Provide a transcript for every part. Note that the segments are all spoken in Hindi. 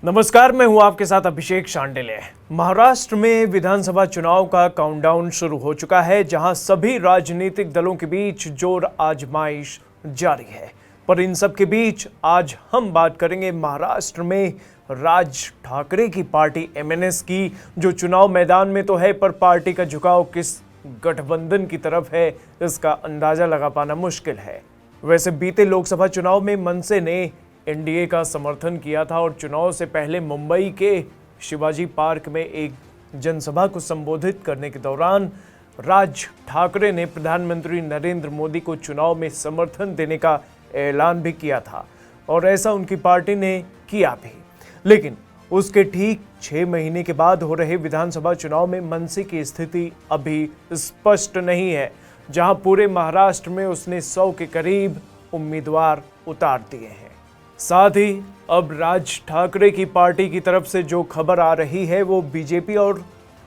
नमस्कार, मैं हूं आपके साथ अभिषेक शांडिल्य। महाराष्ट्र में विधानसभा चुनाव का काउंटडाउन शुरू हो चुका है, जहां सभी राजनीतिक दलों के बीच जोर आजमाइश जारी है। पर इन सब के बीच आज हम बात करेंगे महाराष्ट्र में राज ठाकरे की पार्टी एमएनएस की, जो चुनाव मैदान में तो है पर पार्टी का झुकाव किस गठबंधन की तरफ है, इसका अंदाजा लगा पाना मुश्किल है। वैसे बीते लोकसभा चुनाव में मनसे ने एनडीए का समर्थन किया था और चुनाव से पहले मुंबई के शिवाजी पार्क में एक जनसभा को संबोधित करने के दौरान राज ठाकरे ने प्रधानमंत्री नरेंद्र मोदी को चुनाव में समर्थन देने का ऐलान भी किया था और ऐसा उनकी पार्टी ने किया भी। लेकिन उसके ठीक 6 महीने के बाद हो रहे विधानसभा चुनाव में मनसे की स्थिति अभी स्पष्ट नहीं है, जहां पूरे महाराष्ट्र में उसने 100 के करीब उम्मीदवार उतार दिए हैं। साथ ही अब राज ठाकरे की पार्टी की तरफ से जो खबर आ रही है वो बीजेपी और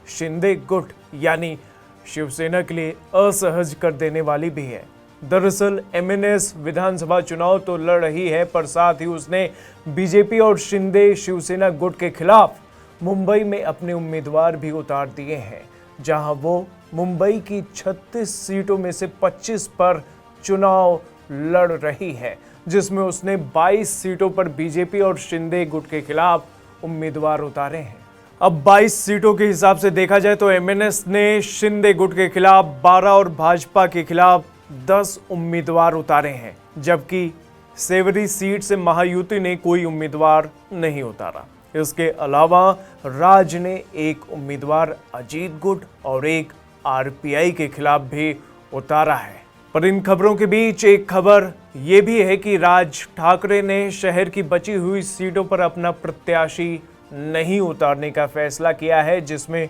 शिंदे गुट यानी शिवसेना के लिए असहज कर देने वाली भी है। दरअसल एमएनएस विधानसभा चुनाव तो लड़ रही है, पर साथ ही उसने बीजेपी और शिंदे शिवसेना गुट के खिलाफ मुंबई में अपने उम्मीदवार भी उतार दिए हैं, जहां वो मुंबई की 36 सीटों में से 25 पर चुनाव लड़ रही है, जिसमें उसने 22 सीटों पर बीजेपी और शिंदे गुट के खिलाफ उम्मीदवार उतारे हैं। अब 22 सीटों के हिसाब से देखा जाए तो एमएनएस ने शिंदे गुट के खिलाफ 12 और भाजपा के खिलाफ 10 उम्मीदवार उतारे हैं, जबकि सेवरी सीट से महायुति ने कोई उम्मीदवार नहीं उतारा। इसके अलावा राज ने एक उम्मीदवार अजीत गुट और एक आरपीआई के खिलाफ भी उतारा है। पर इन खबरों के बीच एक खबर ये भी है कि राज ठाकरे ने शहर की बची हुई सीटों पर अपना प्रत्याशी नहीं उतारने का फैसला किया है, जिसमें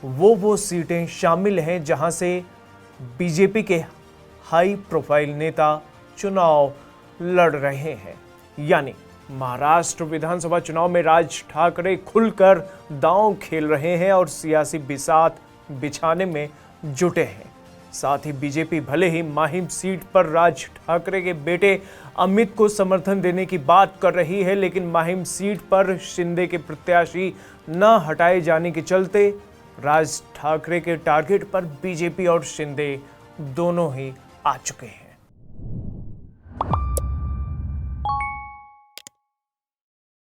वो सीटें शामिल हैं जहां से बीजेपी के हाई प्रोफाइल नेता चुनाव लड़ रहे हैं। यानी महाराष्ट्र विधानसभा चुनाव में राज ठाकरे खुलकर दांव खेल रहे हैं और सियासी बिसात बिछाने में जुटे हैं। साथ ही बीजेपी भले ही माहिम सीट पर राज ठाकरे के बेटे अमित को समर्थन देने की बात कर रही है, लेकिन माहिम सीट पर शिंदे के प्रत्याशी न हटाए जाने के चलते राज ठाकरे के टारगेट पर बीजेपी और शिंदे दोनों ही आ चुके हैं।